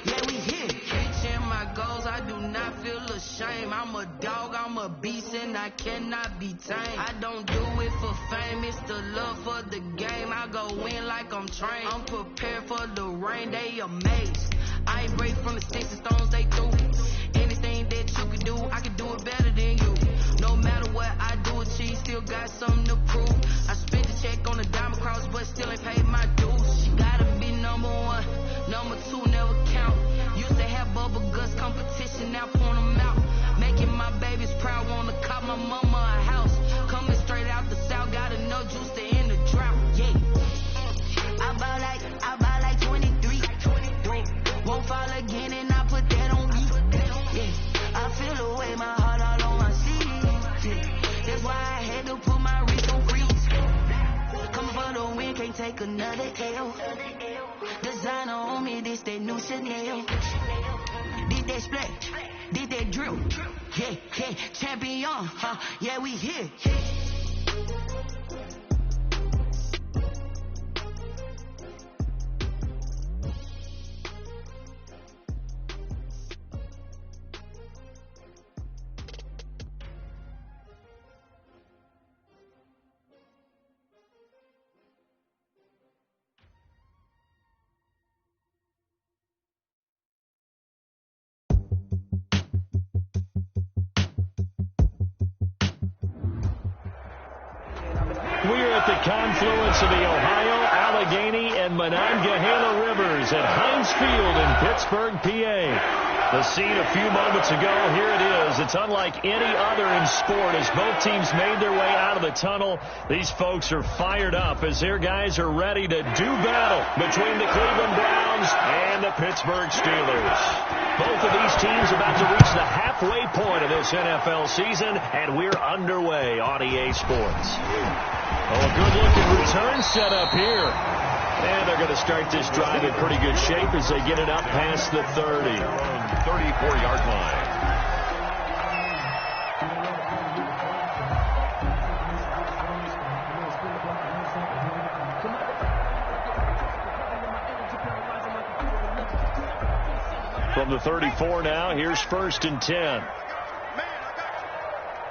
Yeah, we here. Reaching my goals, I do not feel ashamed. I'm a dog, I'm a beast, and I cannot be tamed. I don't do it for fame, it's the love for the game. I go in like I'm trained. I'm prepared for the rain, they amazed. I ain't break from the sticks and stones they threw. Anything that you can do, I can do it better than you. No matter what I do, achieve, still got something to prove. I spent the check on the diamond cross, but still ain't paid my dues. She gotta be number one, number two never count. Used to have bubble guts competition, now point them out. Making my babies proud, wanna cop my mama a house. Coming straight out the south, got enough juice to end the drought. Yeah, I buy like 23. Won't fall again, and I put that on me. Yeah, I feel the way, my heart all on my sleeve. Yeah, that's why I had to put my wrist on freeze. Coming for the win, can't take another L. Designer on me, this that new Chanel. Did that splash, did that drill. Yeah, champion, yeah, we here. We're at the confluence of the Ohio, Allegheny, and Monongahela rivers at Heinz Field in Pittsburgh, PA. The scene a few moments ago, here it is. It's unlike any other in sport as both teams made their way out of the tunnel. These folks are fired up as their guys are ready to do battle between the Cleveland Browns and the Pittsburgh Steelers. Both of these teams about to reach the halfway point of this NFL season, and we're underway on EA Sports. Oh, a good-looking return set up here. And they're going to start this drive in pretty good shape as they get it up past the 30. 34-yard line. From the 34 now, here's 1st and 10. Man, I got you.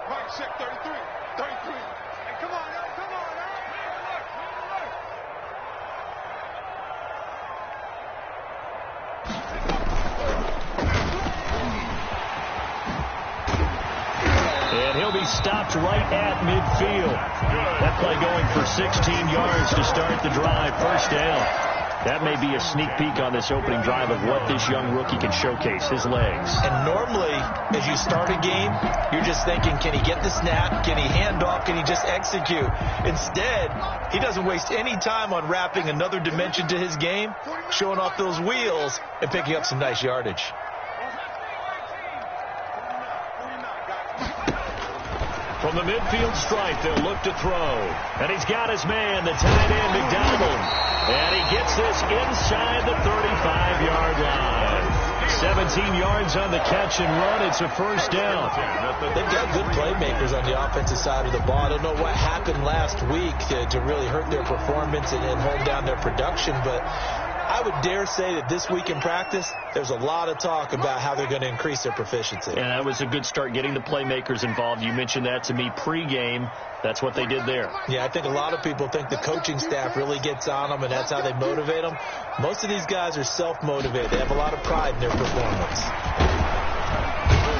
Right, check 33. 33. Hey, come on, now. Come on, now. And he'll be stopped right at midfield. That play going for 16 yards to start the drive. 1st down. That may be a sneak peek on this opening drive of what this young rookie can showcase, his legs. And normally, as you start a game, you're just thinking, can he get the snap? Can he hand off? Can he just execute? Instead, he doesn't waste any time on wrapping another dimension to his game, showing off those wheels, and picking up some nice yardage. From the midfield stripe, they'll look to throw. And he's got his man, the tight end, McDonald. And he gets this inside the 35-yard line. 17 yards on the catch and run. It's a 1st down. They've got good playmakers on the offensive side of the ball. I don't know what happened last week to really hurt their performance and hold down their production, but I would dare say that this week in practice, there's a lot of talk about how they're going to increase their proficiency. And that was a good start getting the playmakers involved. You mentioned that to me pregame. That's what they did there. Yeah, I think a lot of people think the coaching staff really gets on them, and that's how they motivate them. Most of these guys are self-motivated. They have a lot of pride in their performance.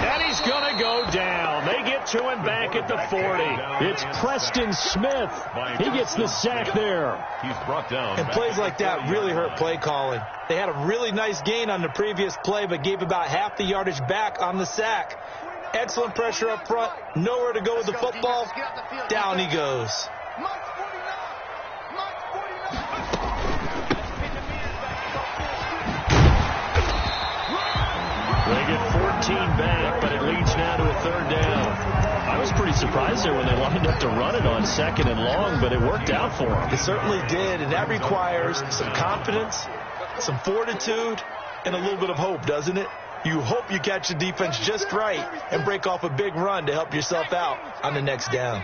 And he's going to go down. They get to him back at the 40. It's Preston Smith. He gets the sack there. He's brought down. And plays like that really hurt play calling. They had a really nice gain on the previous play, but gave about half the yardage back on the sack. Excellent pressure up front. Nowhere to go with the football. Down he goes. They get 14 back, but it leads now to a 3rd down. I was pretty surprised there when they lined up to run it on 2nd and long, but it worked out for them. It certainly did, and that requires some confidence, some fortitude, and a little bit of hope, doesn't it? You hope you catch the defense just right and break off a big run to help yourself out on the next down.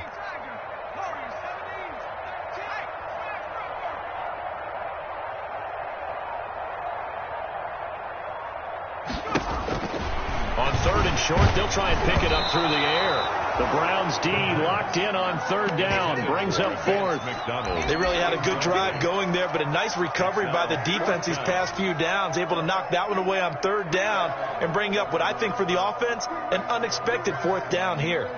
3rd and short. They'll try and pick it up through the air. The Browns D locked in on 3rd down. Brings up 4th. They really had a good drive going there, but a nice recovery by the defense these past few downs. Able to knock that one away on 3rd down and bring up what I think for the offense, an unexpected 4th down here.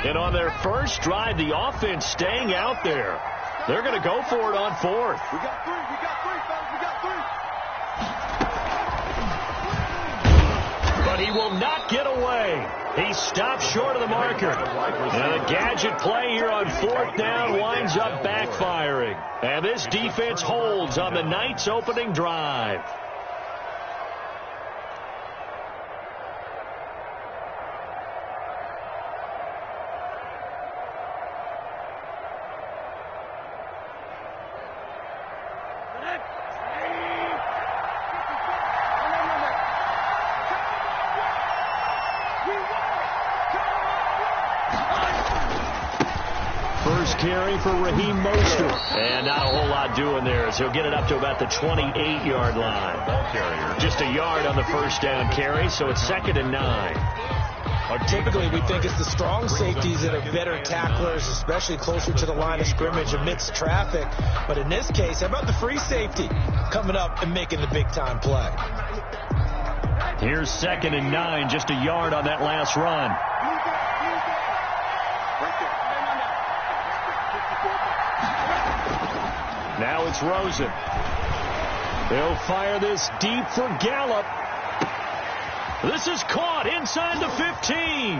And on their first drive, the offense staying out there. They're going to go for it on 4th. We got 3, fellas, we got 3. But he will not get away. He stopped short of the marker. And a gadget play here on 4th down winds up backfiring. And this defense holds on the night's opening drive. Carry for Raheem Mostert. And not a whole lot doing there as he'll get it up to about the 28-yard line. Just a yard on the first down carry, so it's 2nd and 9. Typically, we think it's the strong safeties that are better tacklers, especially closer to the line of scrimmage amidst traffic. But in this case, how about the free safety coming up and making the big-time play? Here's 2nd and 9, just a yard on that last run. Now it's Rosen. He'll fire this deep for Gallup. This is caught inside the 15.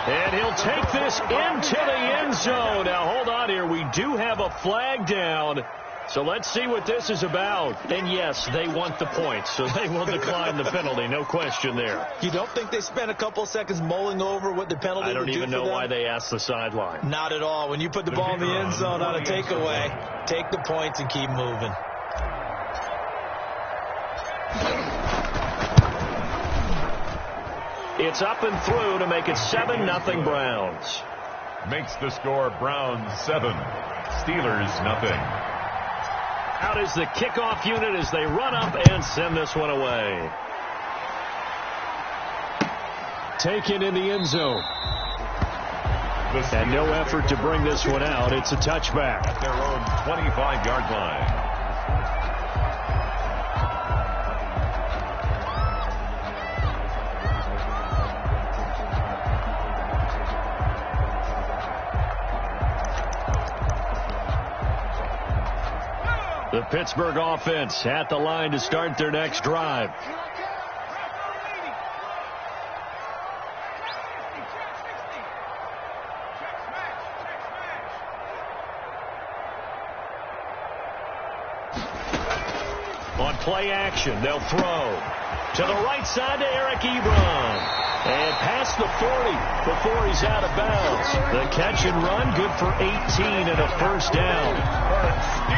And he'll take this into the end zone. Now, hold on here. We do have a flag down. So let's see what this is about. And, yes, they want the points, so they will decline the penalty. No question there. You don't think they spent a couple of seconds mulling over what the penalty would do? I don't even know why they asked the sideline. Not at all. When you put the ball in the end zone on a takeaway, take the points and keep moving. It's up and through to make it 7-0 Browns. Makes the score Browns 7, Steelers 0. Out is the kickoff unit as they run up and send this one away. Taken in the end zone. And no effort to bring this one out. It's a touchback. At their own 25-yard line. The Pittsburgh offense at the line to start their next drive. On play action, they'll throw to the right side to Eric Ebron. And past the 40 before he's out of bounds. The catch and run, good for 18 and a first down.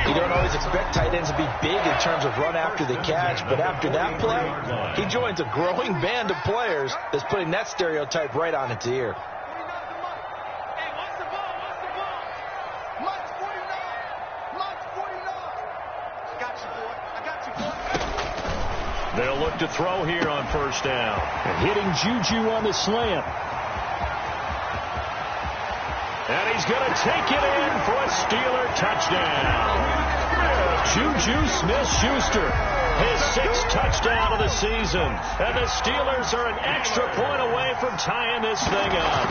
You don't always expect tight ends to be big in terms of run after the catch, but after that play, he joins a growing band of players that's putting that stereotype right on its ear. They'll look to throw here on first down. And hitting Juju on the slant. And he's going to take it in for a Steeler touchdown. Juju Smith-Schuster, his 6th touchdown of the season. And the Steelers are an extra point away from tying this thing up.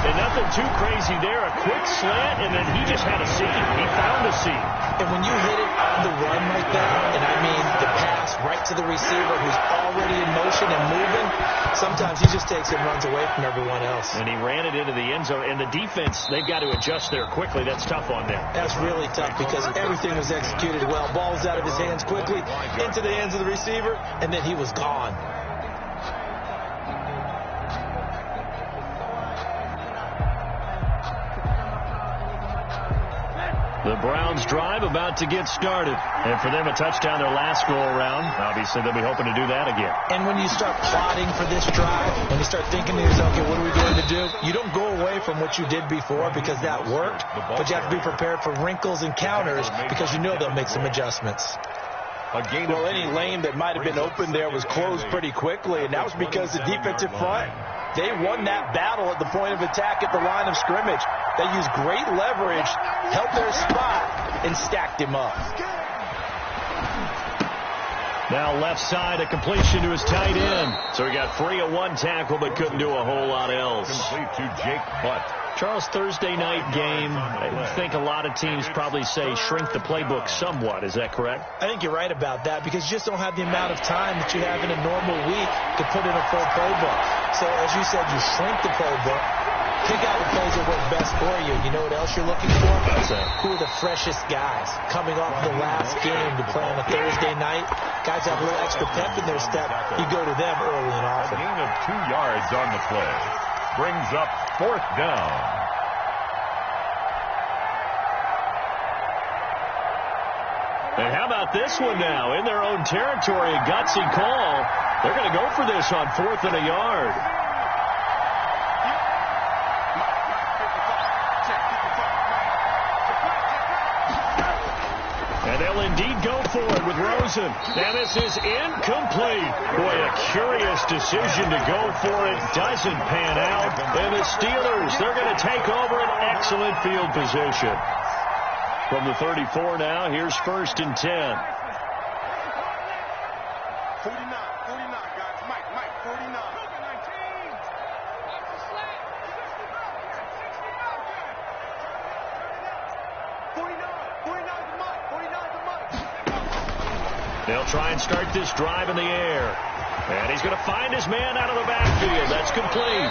And nothing too crazy there. A quick slant, and then he just had a seam. He found a seam. And when you hit it on the run like that, and I mean the pass right to the receiver who's already in motion and moving, sometimes he just takes it and runs away from everyone else. And he ran it into the end zone. And the defense, they've got to adjust there quickly. That's tough on them. That's really tough because everything was executed well. Ball was out of his hands quickly, into the hands of the receiver, and then he was gone. The Browns drive about to get started. And for them, a touchdown their last go-around. Obviously, they'll be hoping to do that again. And when you start plotting for this drive, when you start thinking to yourself, okay, what are we going to do? You don't go away from what you did before because that worked, but you have to be prepared for wrinkles and counters because you know they'll make some adjustments. Well, any lane that might have been open there was closed pretty quickly, and that was because the defensive front, they won that battle at the point of attack at the line of scrimmage. They used great leverage, held their spot, and stacked him up. Now left side, a completion to his tight end. So he got free of one tackle, but couldn't do a whole lot else. Complete to Jake Butt. Charles, Thursday night game, I think a lot of teams probably say shrink the playbook somewhat. Is that correct? I think you're right about that because you just don't have the amount of time that you have in a normal week to put in a full playbook. So as you said, you shrink the playbook, pick out the plays that work best for you. You know what else you're looking for? Who are the freshest guys coming off the last game to play on a Thursday night? Guys have a little extra pep in their step. You go to them early and often. A gain of 2 yards on the play. Brings up 4th down. And how about this one now? In their own territory, a gutsy call. They're going to go for this on 4th and a yard. And they'll indeed go for it with Rosen. And this is incomplete. Boy, a curious decision to go for it. Doesn't pan out. And the Steelers, they're going to take over an excellent field position. From the 34 now, here's 1st and 10. 49, guys. Mike, 49. 49 to Mike. They'll try and start this drive in the air. And he's going to find his man out of the backfield. That's complete.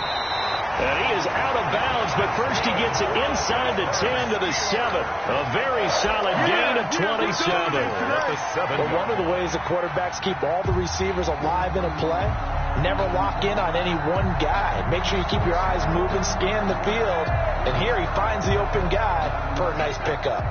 And he is out of bounds, but first he gets it inside the 10 to the 7. A very solid gain of 27. Well, one of the ways the quarterbacks keep all the receivers alive in a play, never lock in on any one guy. Make sure you keep your eyes moving, scan the field, and here he finds the open guy for a nice pickup.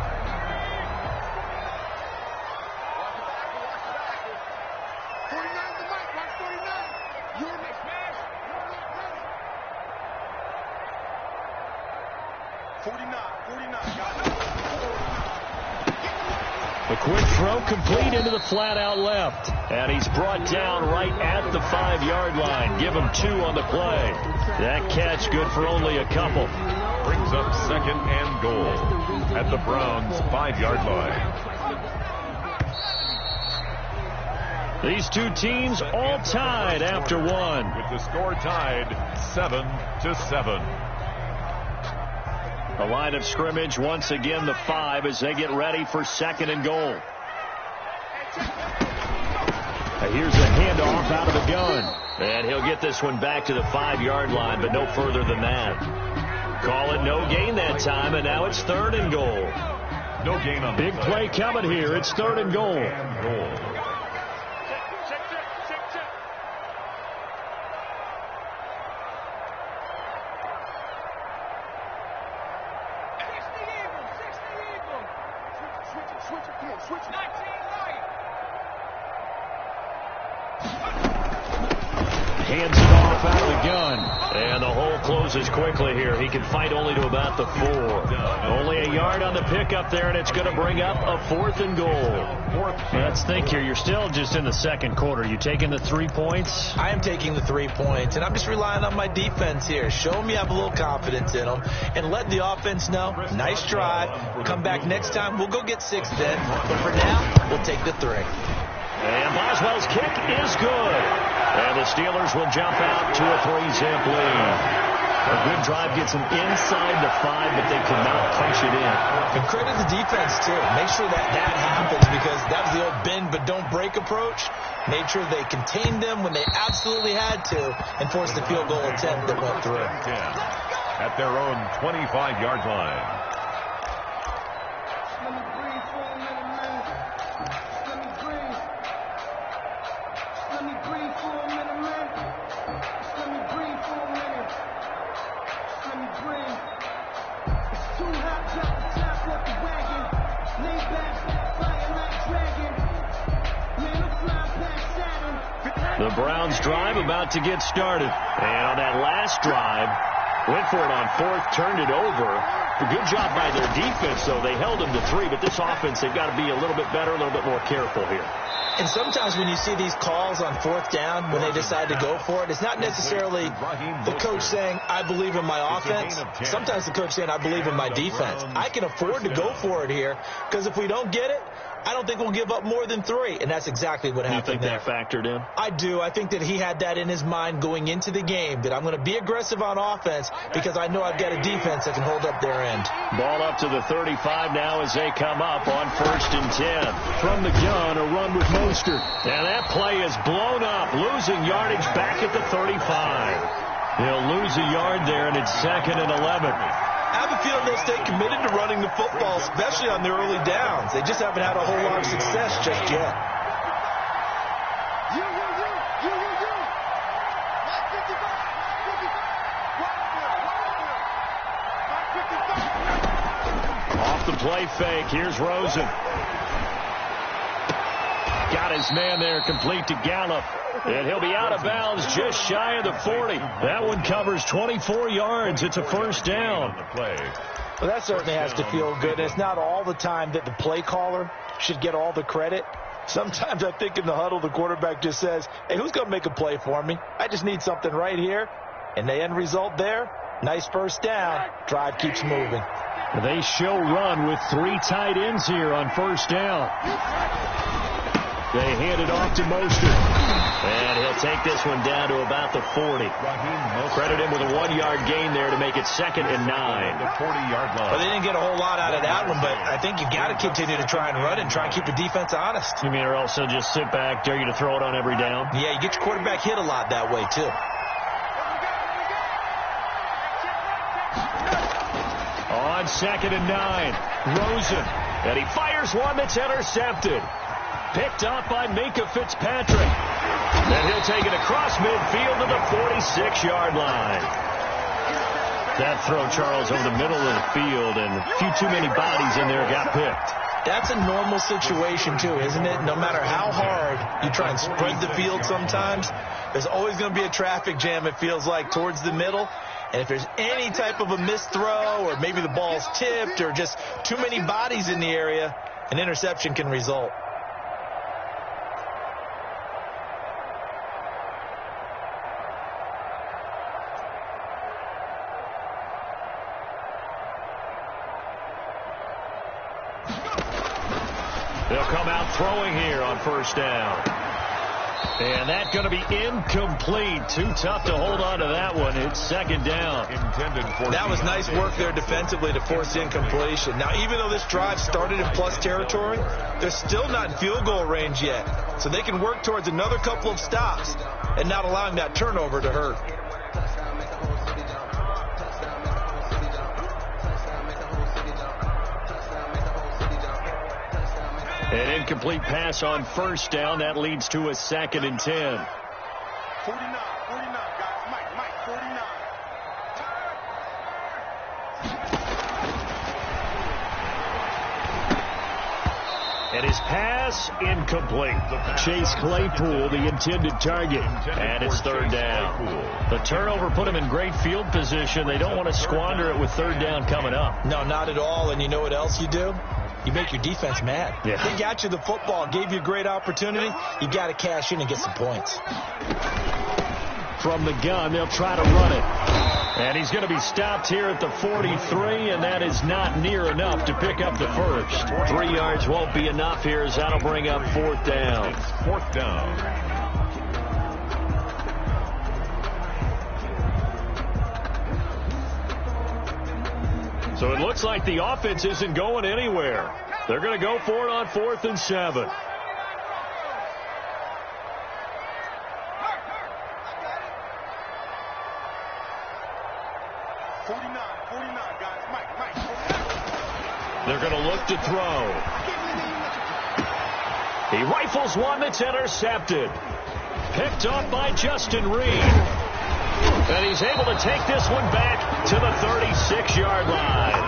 A quick throw complete into the flat out left. And he's brought down right at the 5-yard line. Give him 2 on the play. That catch good for only a couple. Brings up 2nd and goal at the Browns' 5-yard line. These two teams all tied after one. With the score tied 7-7. The line of scrimmage, once again, the 5 as they get ready for 2nd and goal. Here's a handoff out of the gun. And he'll get this one back to the 5-yard line, but no further than that. Call it no gain that time, and now it's 3rd and goal. No gain on the big play coming here. It's 3rd and goal. Hands it off out of the gun. And the hole closes quickly here. He can fight only to about the 4. Only a yard on the pickup there, and it's going to bring up a 4th and goal. Let's think here. You're still just in the 2nd quarter. You taking the 3 points? I am taking the 3 points, and I'm just relying on my defense here. Show them you have a little confidence in them, and let the offense know, nice drive. Come back next time. We'll go get 6 then. But for now, we'll take the 3. And Boswell's kick is good. And the Steelers will jump out to a 3-zip lead. A good drive gets them inside the 5, but they cannot punch it in. And credit the defense, too. Make sure that happens because that was the old bend but don't break approach. Made sure they contained them when they absolutely had to and forced the field goal attempt that went through. At their own 25-yard line. Too hot, drop the top, left the wagon. The Browns drive about to get started. And on that last drive, went for it on fourth, turned it over. A good job by their defense, though. They held them to 3, but this offense, they've got to be a little bit better, a little bit more careful here. And sometimes when you see these calls on fourth down, when they decide to go for it, it's not necessarily the coach saying, I believe in my offense. Sometimes the coach saying, I believe in my defense. I can afford to go for it here, because if we don't get it, I don't think we'll give up more than 3, and that's exactly what happened there. You think that factored in? I do. I think that he had that in his mind going into the game, that I'm going to be aggressive on offense because I know I've got a defense that can hold up their end. Ball up to the 35 now as they come up on 1st and 10. From the gun, a run with Mostert. And that play is blown up, losing yardage back at the 35. He'll lose a yard there, and it's 2nd and 11. I have a feeling they'll stay committed to running the football, especially on their early downs. They just haven't had a whole lot of success just yet. Off the play fake, here's Rosen. Got his man there, complete to Gallup. And he'll be out of bounds just shy of the 40. That one covers 24 yards. It's a first down. Well, that certainly has to feel good. It's not all the time that the play caller should get all the credit. Sometimes I think in the huddle, the quarterback just says, hey, who's going to make a play for me? I just need something right here. And the end result there, nice first down. Drive keeps moving. They show run with 3 tight ends here on first down. They hand it off to Mostert. And he'll take this one down to about the 40. Credit him with a 1-yard gain there to make it 2nd and 9. The 40-yard line. Well, they didn't get a whole lot out of that one, but I think you got to continue to try and run and try and keep the defense honest. You mean, or also just sit back, dare you to throw it on every down? Yeah, you get your quarterback hit a lot that way, too. On 2nd and 9, Rosen. And he fires one that's intercepted. Picked up by Minka Fitzpatrick. And he'll take it across midfield to the 46-yard line. That throw, Charles, over the middle of the field, and a few too many bodies in there got picked. That's a normal situation, too, isn't it? No matter how hard you try and spread the field sometimes, there's always going to be a traffic jam, it feels like, towards the middle. And if there's any type of a missed throw, or maybe the ball's tipped, or just too many bodies in the area, an interception can result. They'll come out throwing here on first down. And that's going to be incomplete. Too tough to hold on to that one. It's 2nd down. That was nice work there defensively to force incompletion. Now, even though this drive started in plus territory, they're still not in field goal range yet. So they can work towards another couple of stops and not allowing that turnover to hurt. An incomplete pass on first down. That leads to a 2nd and 10. 49, guys. Mike, 49. And his pass incomplete. Chase Claypool, the intended target. And it's 3rd down. The turnover put him in great field position. They don't want to squander it with 3rd down coming up. No, not at all. And you know what else you do? You make your defense mad. Yeah. They got you the football, gave you a great opportunity. You got to cash in and get some points. From the gun, they'll try to run it. And he's going to be stopped here at the 43, and that is not near enough to pick up the first. 3 yards won't be enough here, as that'll bring up 4th down. It's 4th down. So it looks like the offense isn't going anywhere. They're going to go for it on 4th and 7. They're going to look to throw. He rifles one that's intercepted. Picked off by Justin Reed. And he's able to take this one back to the 36-yard line.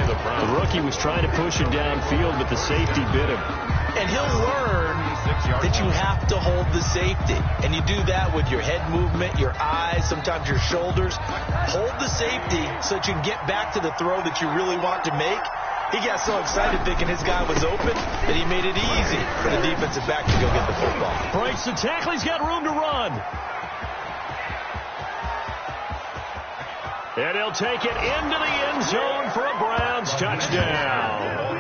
The rookie was trying to push him downfield, but the safety bit him. And he'll learn that you have to hold the safety. And you do that with your head movement, your eyes, sometimes your shoulders. Hold the safety so that you can get back to the throw that you really want to make. He got so excited thinking his guy was open that he made it easy for the defensive back to go get the football. Breaks the tackle. He's got room to run. And he'll take it into the end zone for a Browns touchdown.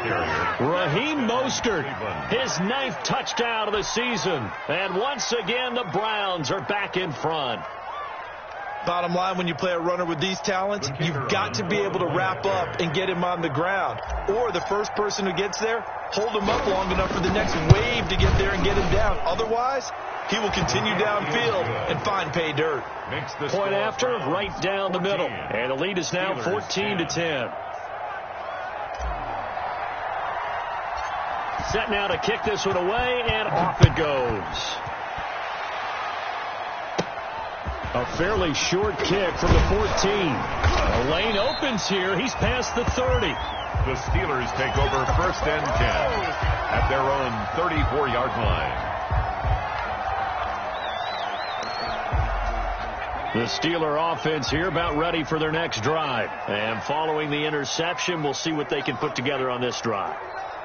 Raheem Mostert, his 9th touchdown of the season. And once again, the Browns are back in front. Bottom line, when you play a runner with these talents, you've got to be able to wrap up and get him on the ground. Or the first person who gets there, hold him up long enough for the next wave to get there and get him down. Otherwise, he will continue downfield and find pay dirt. Point after, right down the middle. And the lead is now 14-10. Set now to kick this one away, and off it goes. A fairly short kick from the 14. The lane opens here. He's past the 30. The Steelers take over 1st and 10 at their own 34-yard line. The Steeler offense here about ready for their next drive. And following the interception, we'll see what they can put together on this drive.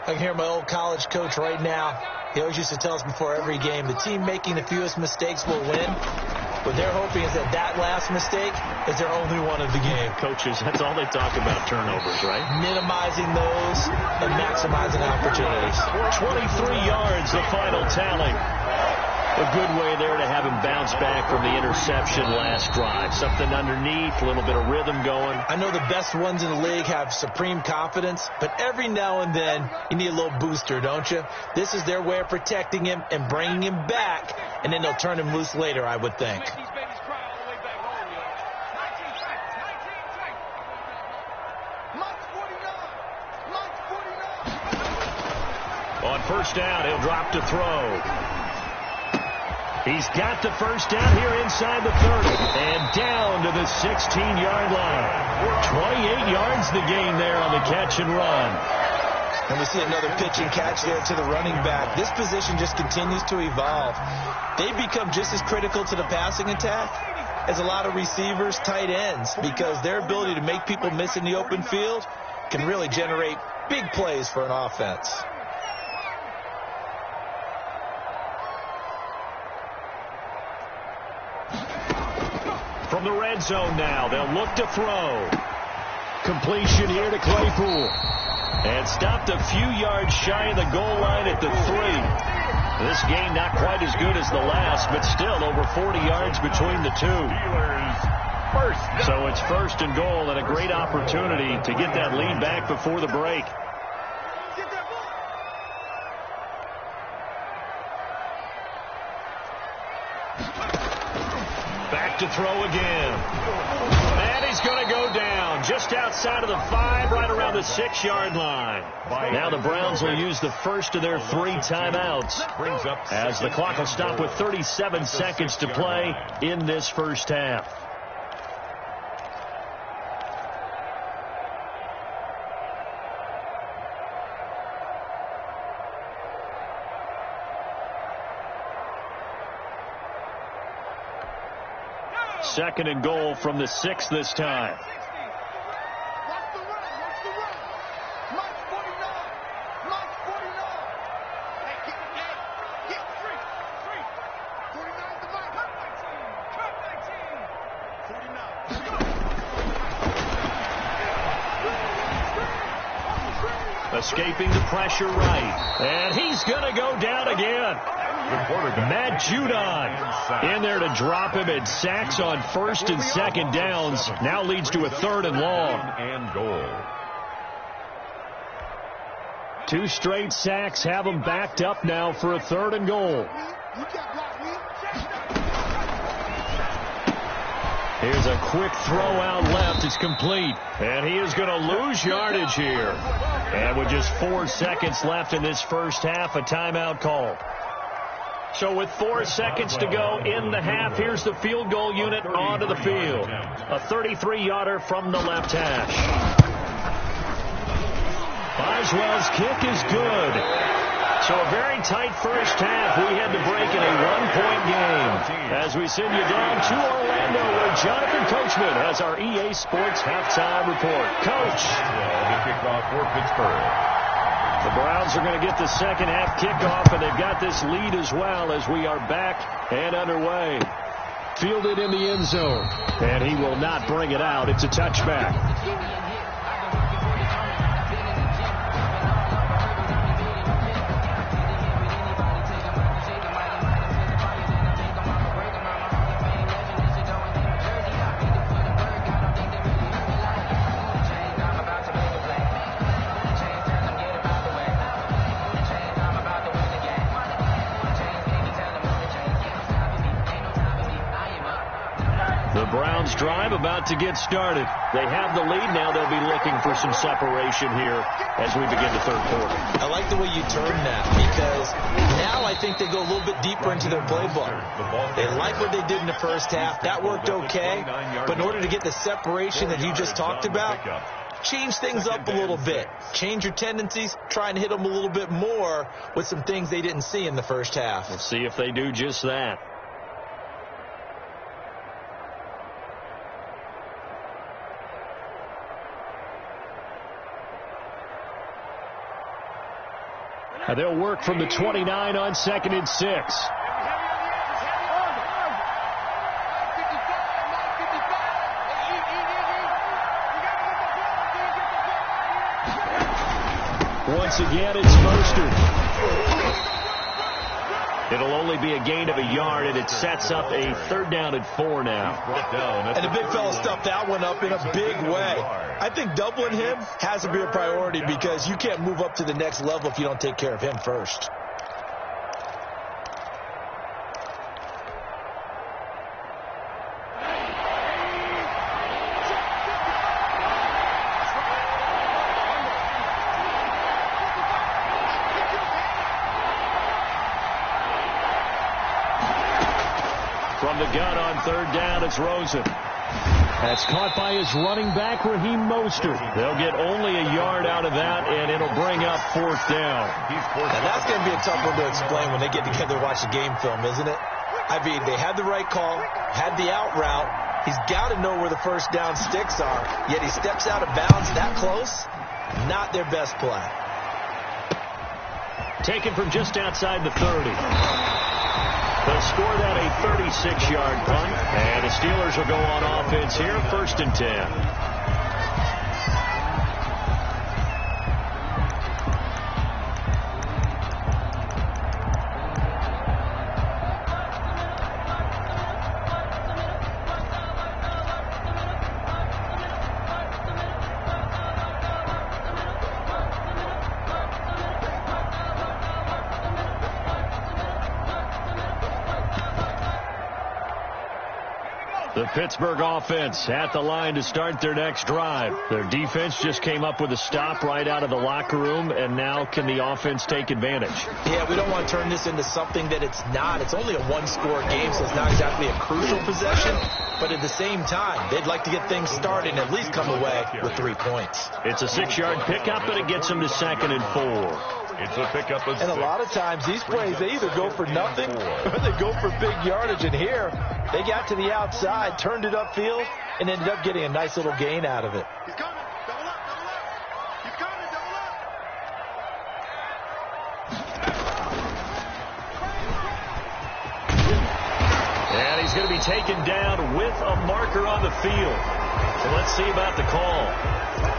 I can hear my old college coach right now. He always used to tell us before every game, the team making the fewest mistakes will win. What they're hoping is that that last mistake is their only one of the game. Coaches, that's all they talk about, turnovers, right? Minimizing those and maximizing opportunities. 23 yards, the final tally. A good way there to have him bounce back from the interception last drive. Something underneath, a little bit of rhythm going. I know the best ones in the league have supreme confidence, but every now and then you need a little booster, don't you? This is their way of protecting him and bringing him back, and then they'll turn him loose later, I would think. On 1st down, he'll drop to throw. He's got the 1st down here inside the 30 and down to the 16-yard line. 28 yards the gain there on the catch and run. And we see another pitch and catch there to the running back. This position just continues to evolve. They become just as critical to the passing attack as a lot of receivers, tight ends, because their ability to make people miss in the open field can really generate big plays for an offense. From the red zone now, they'll look to throw. Completion here to Claypool. And stopped a few yards shy of the goal line at the 3. This game not quite as good as the last, but still over 40 yards between the two. So it's 1st and goal and a great opportunity to get that lead back before the break. Back to throw again. And he's going to go down just outside of the 5, right around the 6-yard line. Now the Browns will use the first of their 3 timeouts as the clock will stop with 37 seconds to play in this first half. Second and goal from the 6 this time. Escaping the pressure right. And he's going to go down again. Matt Judon in there to drop him, and sacks on 1st and 2nd downs. Now leads to a 3rd and long. And goal. 2 straight sacks have him backed up now for a 3rd and goal. Here's a quick throw out left. It's complete. And he is going to lose yardage here. And with just 4 seconds left in this first half, a timeout called. So with 4 seconds to go in the half, here's the field goal unit onto the field. A 33-yarder from the left hash. Boswell's kick is good. So a very tight first half. We had to break in a one-point game. As we send you down to Orlando, where Jonathan Coachman has our EA Sports halftime report. Coach. The kickoff for Pittsburgh. The Browns are going to get the second half kickoff, and they've got this lead as well as we are back and underway. Fielded in the end zone, and he will not bring it out. It's a touchback. Browns drive about to get started. They have the lead now. They'll be looking for some separation here as we begin the third quarter. I like the way you term that, because now I think they go a little bit deeper into their playbook. They like what they did in the first half. That worked okay. But in order to get the separation that you just talked about, change things up a little bit. Change your tendencies. Try and hit them a little bit more with some things they didn't see in the first half. Let's see if they do just that. They'll work from the 29 on 2nd and 6. Once again, it's Mostert. It'll only be a gain of a yard, and it sets up a 3rd down and 4 now. And the big fella stuffed that one up in a big way. I think doubling him has to be a priority, because you can't move up to the next level if you don't take care of him first. From the gun on 3rd down, it's Rosen. That's caught by his running back, Raheem Mostert. They'll get only a yard out of that, and it'll bring up 4th down. Now that's going to be a tough one to explain when they get together to watch the game film, isn't it? I mean, they had the right call, had the out route. He's got to know where the first down sticks are, yet he steps out of bounds that close. Not their best play. Taken from just outside the 30. They'll score that a 36-yard punt, and the Steelers will go on offense here, 1st and 10. The Pittsburgh offense at the line to start their next drive. Their defense just came up with a stop right out of the locker room, and now can the offense take advantage? Yeah, we don't want to turn this into something that it's not. It's only a one-score game, so it's not exactly a crucial possession. But at the same time, they'd like to get things started and at least come away with 3 points. It's a 6-yard pickup, and it gets them to 2nd and 4. It's a pickup of 6. And a lot of times, these plays, they either go for nothing or they go for big yardage. And here, they got to the outside, turned it upfield, and ended up getting a nice little gain out of it. He's coming. Double up. Double up. He's coming. Double up. And he's going to be taken down with a marker on the field. So let's see about the call.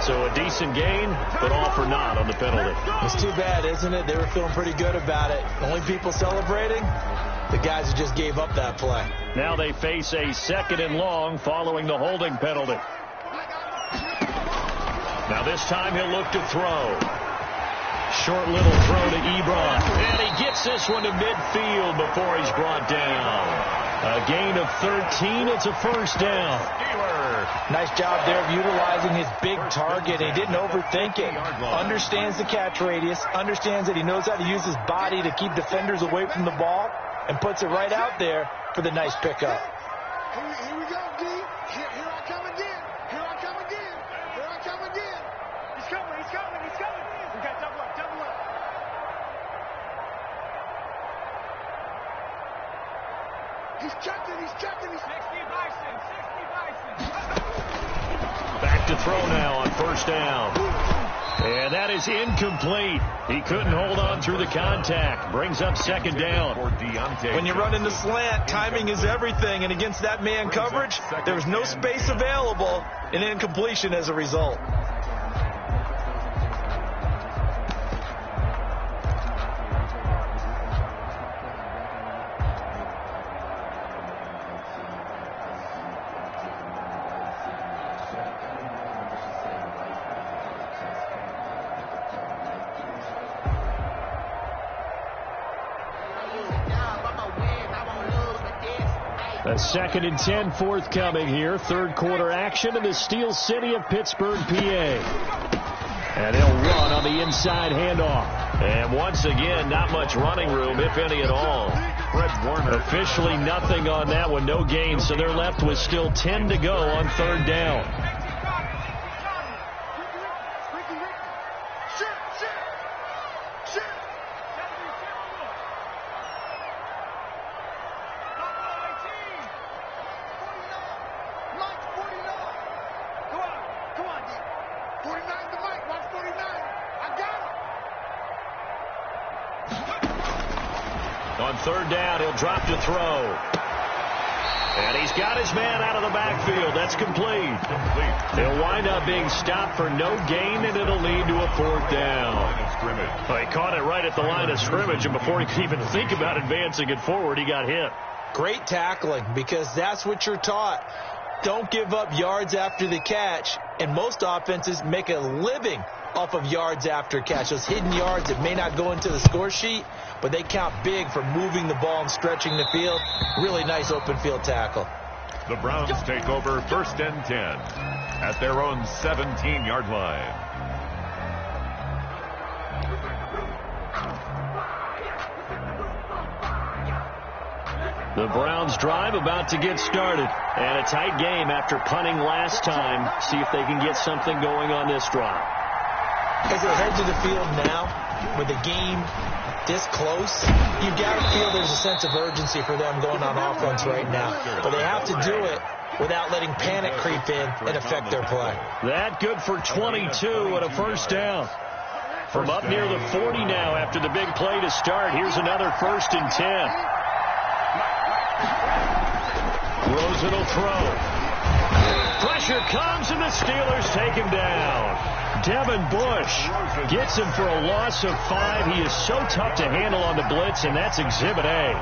So a decent gain, but all for naught on the penalty. It's too bad, isn't it? They were feeling pretty good about it. The only people celebrating, the guys who just gave up that play. Now they face a 2nd and long following the holding penalty. Now this time he'll look to throw. Short little throw to Ebron. And he gets this one to midfield before he's brought down. A gain of 13. It's a 1st down. Nice job there of utilizing his big target. He didn't overthink it. Understands the catch radius. Understands that he knows how to use his body to keep defenders away from the ball. And puts it right out there for the nice pickup. Here we go, D. Here I come again. Here I come again. Here I come again. He's coming. He's coming. He's coming. We got double up. Double up. He's checking. He's checking. He's 60 Bison. 60 Bison. Back to throw now on first down. And that is incomplete. He couldn't hold on through the contact. Brings up second down. When you run in the slant, timing is everything. And against that man coverage, there's no space available. An incompletion as a result. A 2nd and 10 forthcoming here. Third quarter action in the Steel City of Pittsburgh, PA. And they'll run on the inside handoff. And once again, not much running room, if any at all. Fred Warner. Officially nothing on that one, no gain. So they're left with still 10 to go on third down. On third down, he'll drop to throw. And he's got his man out of the backfield. That's complete. He'll wind up being stopped for no gain, and it'll lead to a fourth down. Well, he caught it right at the line of scrimmage, and before he could even think about advancing it forward, he got hit. Great tackling, because that's what you're taught. Don't give up yards after the catch, and most offenses make a living off of yards after catch. Those hidden yards that may not go into the score sheet, but they count big for moving the ball and stretching the field. Really nice open field tackle. The Browns take over 1st and 10 at their own 17-yard line. The Browns drive about to get started. And a tight game after punting last time. See if they can get something going on this drive. As they head to the field now, with the game this close, you've got to feel there's a sense of urgency for them going on offense right now. But they have to do it without letting panic creep in and affect their play. That good for 22 and a first down. From up near the 40 now after the big play to start. Here's another 1st and 10. Rosen will throw. Pressure comes, and the Steelers take him down. Devin Bush gets him for a loss of 5. He is so tough to handle on the blitz, and that's Exhibit A.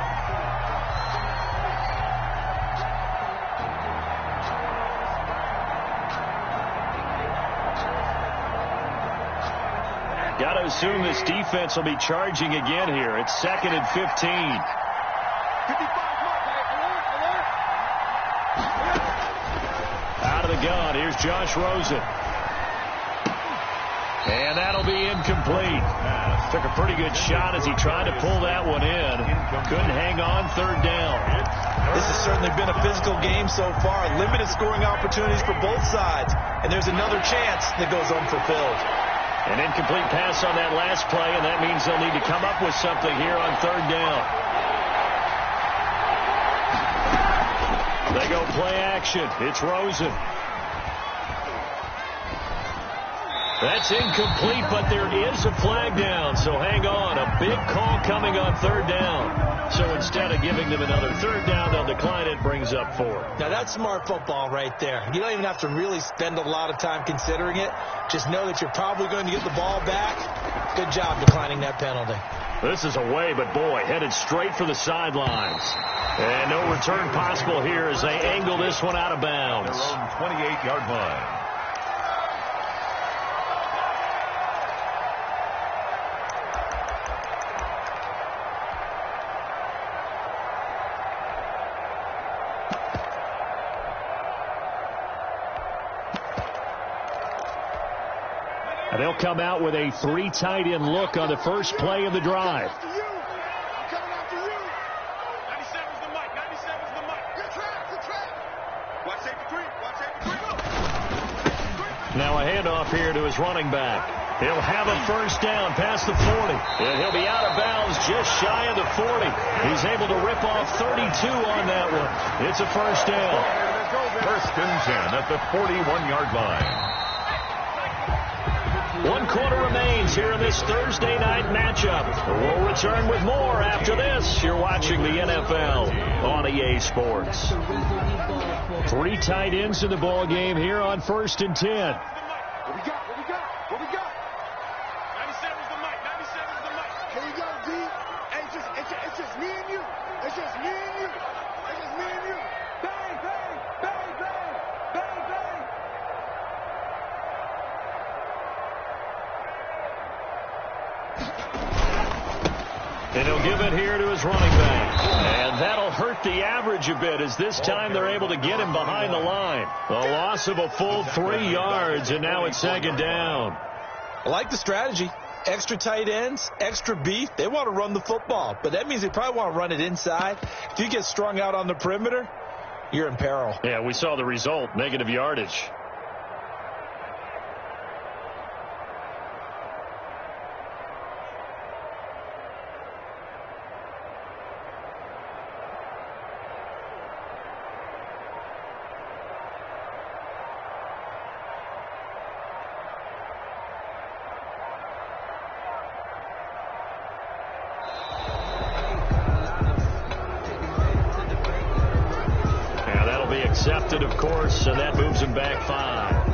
Got to assume this defense will be charging again here. It's 2nd and 15. Out of the gun, here's Josh Rosen. And that'll be incomplete. Took a pretty good shot as he tried to pull that one in. Couldn't hang on, third down. This has certainly been a physical game so far. Limited scoring opportunities for both sides. And there's another chance that goes unfulfilled. An incomplete pass on that last play, and that means they'll need to come up with something here on third down. They go play action. It's Rosen. That's incomplete, but there is a flag down, so hang on. A big call coming on third down. So instead of giving them another third down, they'll decline it, brings up 4. Now, that's smart football right there. You don't even have to really spend a lot of time considering it. Just know that you're probably going to get the ball back. Good job declining that penalty. This is away, but boy, headed straight for the sidelines. And no return possible here as they angle this one out of bounds. Their own 28-yard line. And they'll come out with a 3 tight end look on the first play of the drive. Now a handoff here to his running back. He'll have a first down past the 40. And he'll be out of bounds just shy of the 40. He's able to rip off 32 on that one. It's a first down. First and 10 at the 41-yard line. 1 quarter remains here in this Thursday night matchup. We'll return with more after this. You're watching the NFL on EA Sports. 3 tight ends in the ball game here on 1st and 10. What we got? What we got? What we got? 97's the mic. 97's the mic. Here we go, D. Hey, it's just me and you. It's just me and you. It's just me and you. Bang, bang, bang, bang, bang, bang. And he'll give it here to his running back. And that'll hurt the average a bit, as this time they're able to get him behind the line. A loss of a full 3 yards, and now it's 2nd down. I like the strategy. Extra tight ends, extra beef. They want to run the football, but that means they probably want to run it inside. If you get strung out on the perimeter, you're in peril. Yeah, we saw the result, negative yardage. Accepted, of course, and that moves him back 5.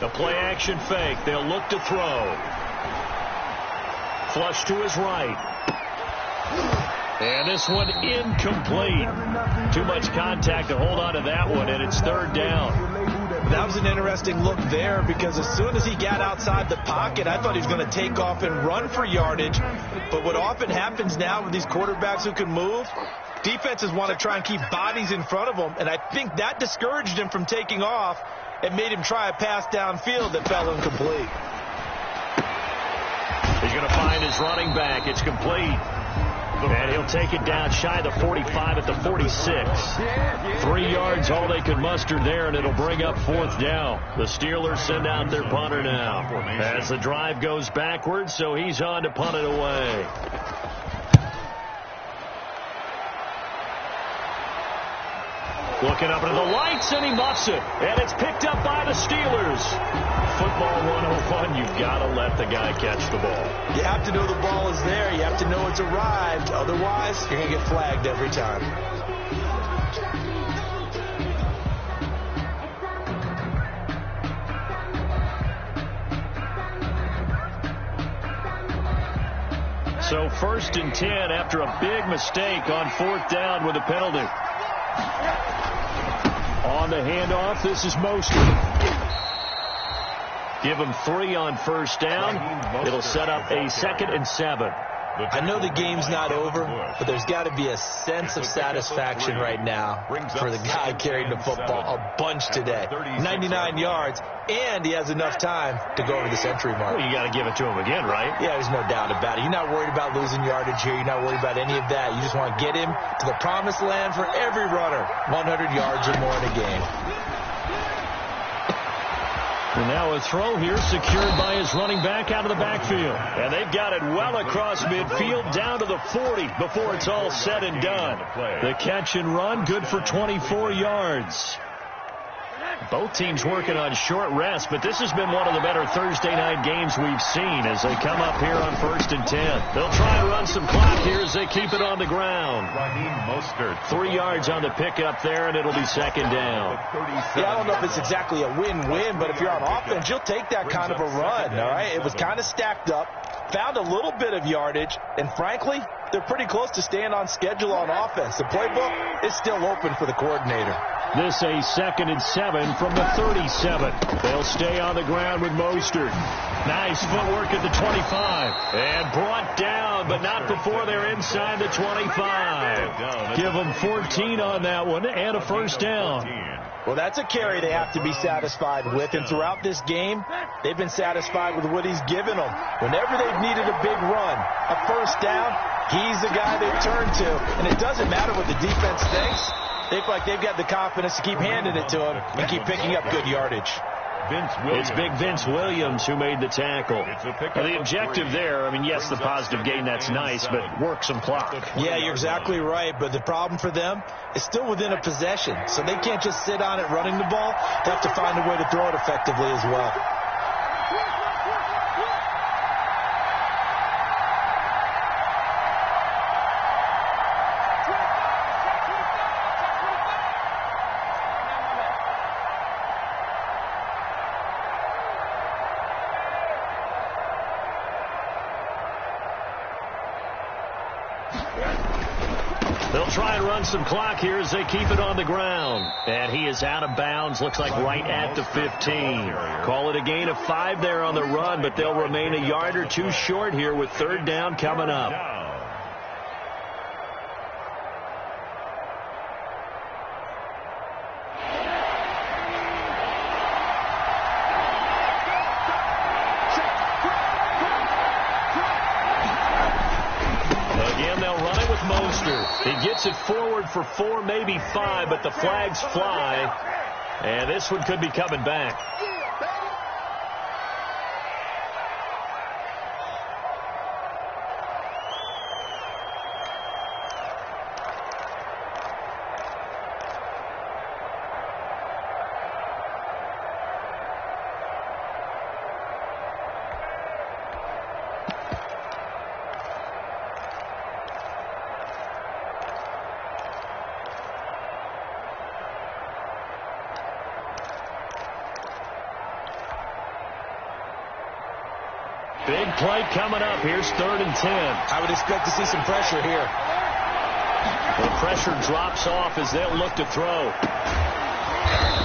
The play action fake. They'll look to throw. Flush to his right. And this one incomplete. Too much contact to hold on to that one, and it's 3rd down. That was an interesting look there, because as soon as he got outside the pocket, I thought he was going to take off and run for yardage. But what often happens now with these quarterbacks who can move, defenses want to try and keep bodies in front of them, and I think that discouraged him from taking off and made him try a pass downfield that fell incomplete. He's going to find his running back. It's complete. And he'll take it down shy of the 45 at the 46. 3 yards, all they could muster there, and it'll bring up 4th down. The Steelers send out their punter now as the drive goes backwards, so he's on to punt it away. Looking up into the lights, and he muffs it. And it's picked up by the Steelers. Football 101, you've got to let the guy catch the ball. You have to know the ball is there. You have to know it's arrived. Otherwise, you're going to get flagged every time. So 1st and 10 after a big mistake on 4th down with a penalty. On the handoff, this is Mostert. Give him 3 on 1st down. It'll set up a 2nd and 7. I know the game's not over, but there's got to be a sense of satisfaction right now for the guy carrying the football a bunch today. 99 yards, and he has enough time to go over the century mark. Well, you got to give it to him again, right? Yeah, there's no doubt about it. You're not worried about losing yardage here. You're not worried about any of that. You just want to get him to the promised land for every runner, 100 yards or more in a game. And now a throw here secured by his running back out of the backfield. And they've got it well across midfield down to the 40 before it's all said and done. The catch and run, good for 24 yards. Both teams working on short rest, but this has been one of the better Thursday night games we've seen as they come up here on 1st and 10. They'll try to run some clock here as they keep it on the ground. 3 yards on the pickup there, and it'll be 2nd down. Yeah, I don't know if it's exactly a win-win, but if you're on offense, you'll take that kind of a run, all right? It was kind of stacked up, found a little bit of yardage, and frankly, they're pretty close to staying on schedule on offense. The playbook is still open for the coordinator. This a 2nd and 7 from the 37. They'll stay on the ground with Mostert. Nice footwork at the 25. And brought down, but not before they're inside the 25. Give them 14 on that one and a first down. Well, that's a carry they have to be satisfied with. And throughout this game, they've been satisfied with what he's given them. Whenever they've needed a big run, a first down, he's the guy they turn to. And it doesn't matter what the defense thinks. They feel like they've got the confidence to keep handing it to him and keep picking up good yardage. It's big Vince Williams who made the tackle. The objective there, I mean, yes, the positive gain, that's nice, but work some clock. Yeah, you're exactly right, but the problem for them is still within a possession, so they can't just sit on it running the ball. They have to find a way to throw it effectively as well. They'll try and run some clock here as they keep it on the ground. And he is out of bounds, looks like right at the 15. Call it a gain of 5 there on the run, but they'll remain a yard or two short here with 3rd down coming up. He gets it forward for 4, maybe 5, but the flags fly. And this one could be coming back. Big play coming up. Here's 3rd and 10. I would expect to see some pressure here. The pressure drops off as they'll look to throw.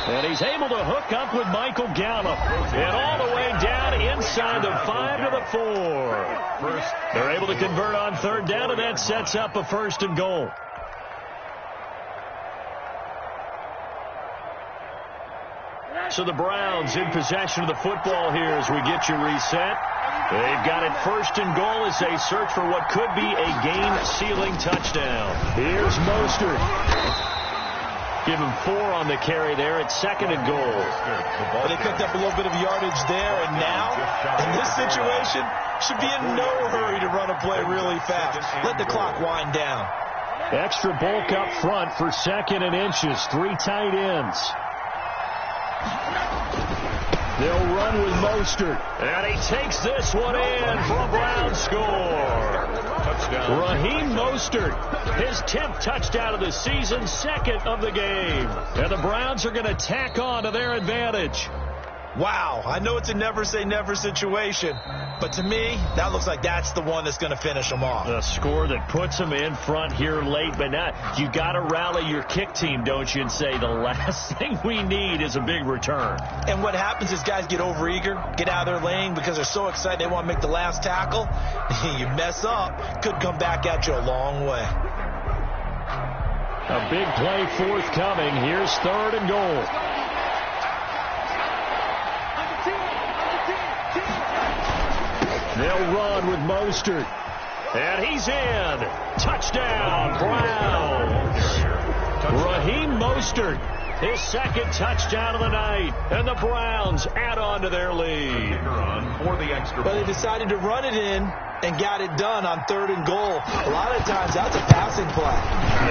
And he's able to hook up with Michael Gallup. And all the way down inside the 5 to the 4. They're able to convert on 3rd down, and that sets up a 1st and goal. So the Browns in possession of the football here as we get you reset. They've got it 1st and goal as they search for what could be a game-sealing touchdown. Here's Mostert. Give him 4 on the carry there at 2nd and goal. Well, they picked up a little bit of yardage there, and now, in this situation, should be in no hurry to run a play really fast. Let the clock wind down. Extra bulk up front for 2nd and inches. 3 tight ends. They'll run with Mostert. And he takes this one in for a Brown score. Touchdown. Raheem Mostert, his 10th touchdown of the season, 2nd of the game. And the Browns are going to tack on to their advantage. Wow, I know it's a never-say-never situation, but to me, that looks like that's the one that's going to finish them off. The score that puts them in front here late, but not. You got to rally your kick team, don't you, and say the last thing we need is a big return. And what happens is guys get overeager, get out of their lane because they're so excited they want to make the last tackle. You mess up, could come back at you a long way. A big play forthcoming. Here's 3rd and goal. They'll run with Mostert. And he's in. Touchdown, Browns. Raheem Mostert, his 2nd touchdown of the night. And the Browns add on to their lead. But they decided to run it in and got it done on 3rd and goal. A lot of times that's a passing play.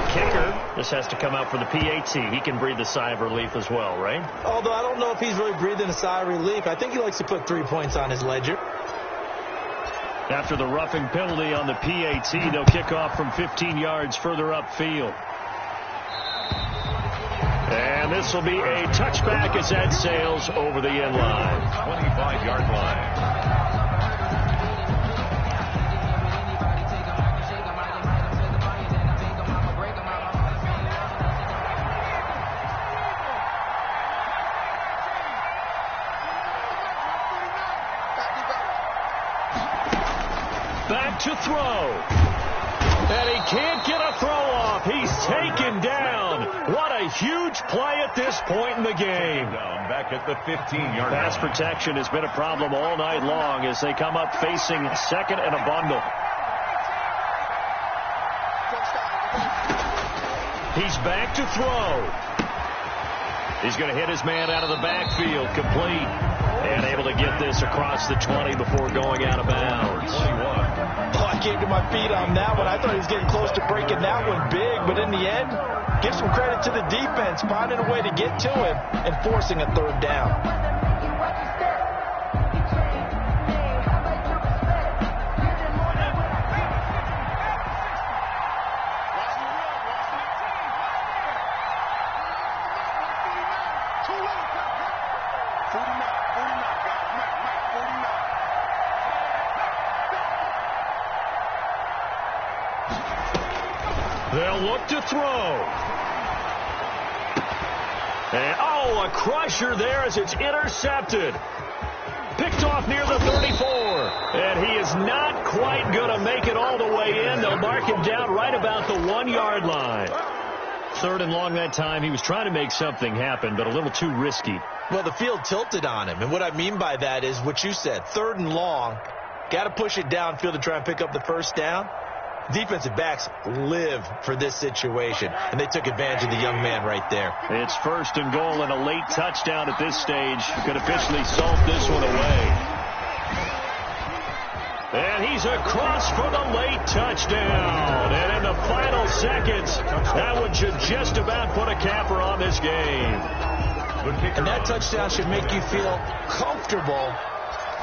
The kicker, this has to come out for the PAT. He can breathe a sigh of relief as well, right? Although I don't know if he's really breathing a sigh of relief. I think he likes to put 3 points on his ledger. After the roughing penalty on the PAT, they'll kick off from 15 yards further upfield. And this will be a touchback as that sails over the end line. 25-yard line. back to throw. And he can't get a throw off. He's taken down. What a huge play at this point in the game. Back at the 15-yard line. Pass protection has been a problem all night long as they come up facing second and a bundle. He's back to throw. He's going to hit his man out of the backfield, complete, and able to get this across the 20 before going out of bounds. 21. Oh, I came to my feet on that one. I thought he was getting close to breaking that one big, but in the end, give some credit to the defense, finding a way to get to him and forcing a third down. They'll look to throw. And, oh, a crusher there as it's intercepted. Picked off near the 34. And he is not quite going to make it all the way in. They'll mark him down right about the 1-yard line. Third and long that time. He was trying to make something happen, but a little too risky. Well, the field tilted on him. And what I mean by that is what you said. Third and long. Got to push it downfield to try and pick up the first down. Defensive backs live for this situation, and they took advantage of the young man right there. It's first and goal and a late touchdown at this stage. Could officially salt this one away. And he's across for the late touchdown. And in the final seconds, that one should just about put a capper on this game. And that touchdown should make you feel comfortable.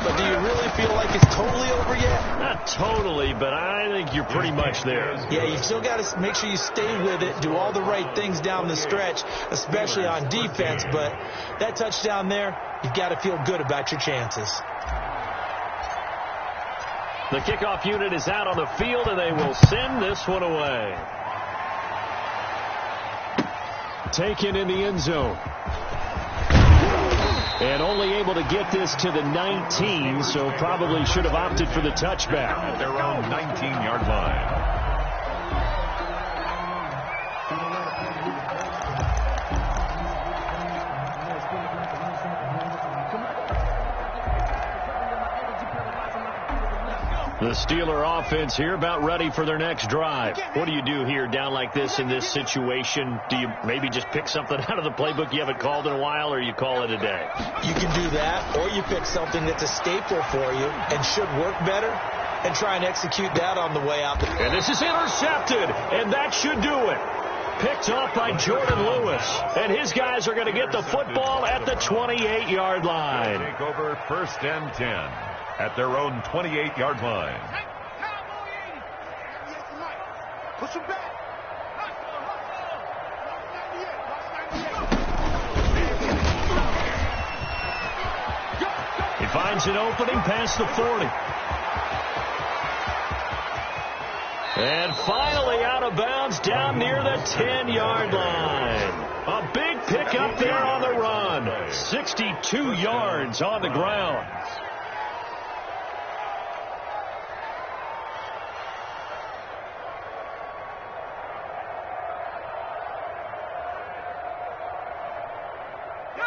But do you really feel like it's totally over yet? Not totally, but I think you're pretty much there. Yeah, you still got to make sure you stay with it, do all the right things down the stretch, especially on defense. But that touchdown there, you've got to feel good about your chances. The kickoff unit is out on the field, and they will send this one away. Taken in the end zone. And only able to get this to the 19, so probably should have opted for the touchback. At their own 19-yard line. The Steeler offense here about ready for their next drive. What do you do here down like this in this situation? Do you maybe just pick something out of the playbook you haven't called in a while, or you call it a day? You can do that, or you pick something that's a staple for you and should work better and try and execute that on the way out. And this is intercepted, and that should do it. Picked off by Jordan Lewis, and his guys are going to get the football at the 28-yard line. Take over first and 10 at their own 28-yard line. Push him back. He finds an opening past the 40. And finally out of bounds down near the 10-yard line. A big pickup there on the run. 62 yards on the ground.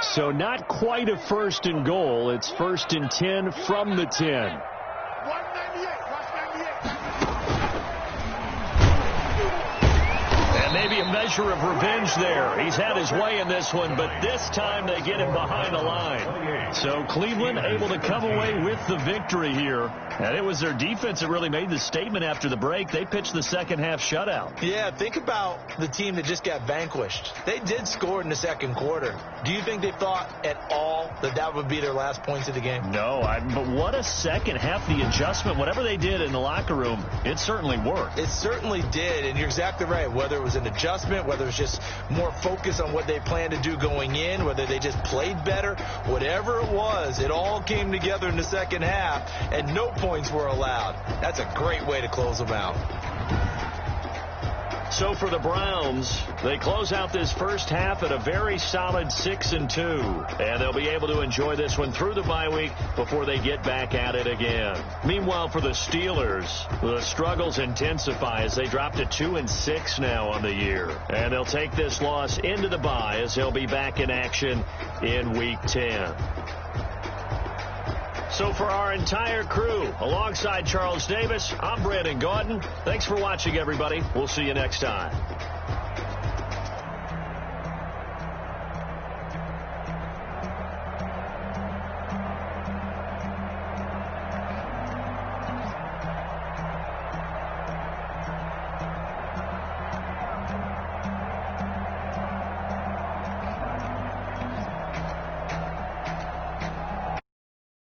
So not quite a first and goal. It's first and 10 from the 10. 198. And maybe a measure of revenge there. He's had his way in this one, but this time they get him behind the line. So Cleveland able to come away with the victory here. And it was their defense that really made the statement after the break. They pitched the second half shutout. Yeah, think about the team that just got vanquished. They did score in the second quarter. Do you think they thought at all that that would be their last points of the game? No, but what a second half. The adjustment, whatever they did in the locker room, it certainly worked. It certainly did, and you're exactly right. Whether it was an adjustment, whether it was just more focus on what they planned to do going in, whether they just played better, whatever it was, it all came together in the second half, and no points were allowed. That's a great way to close them out. So for the Browns, they close out this first half at a very solid 6-2. And they'll be able to enjoy this one through the bye week before they get back at it again. Meanwhile, for the Steelers, the struggles intensify as they drop to 2-6 now on the year. And they'll take this loss into the bye as they'll be back in action in Week 10. So for our entire crew, alongside Charles Davis, I'm Brandon Gaudin. Thanks for watching, everybody. We'll see you next time.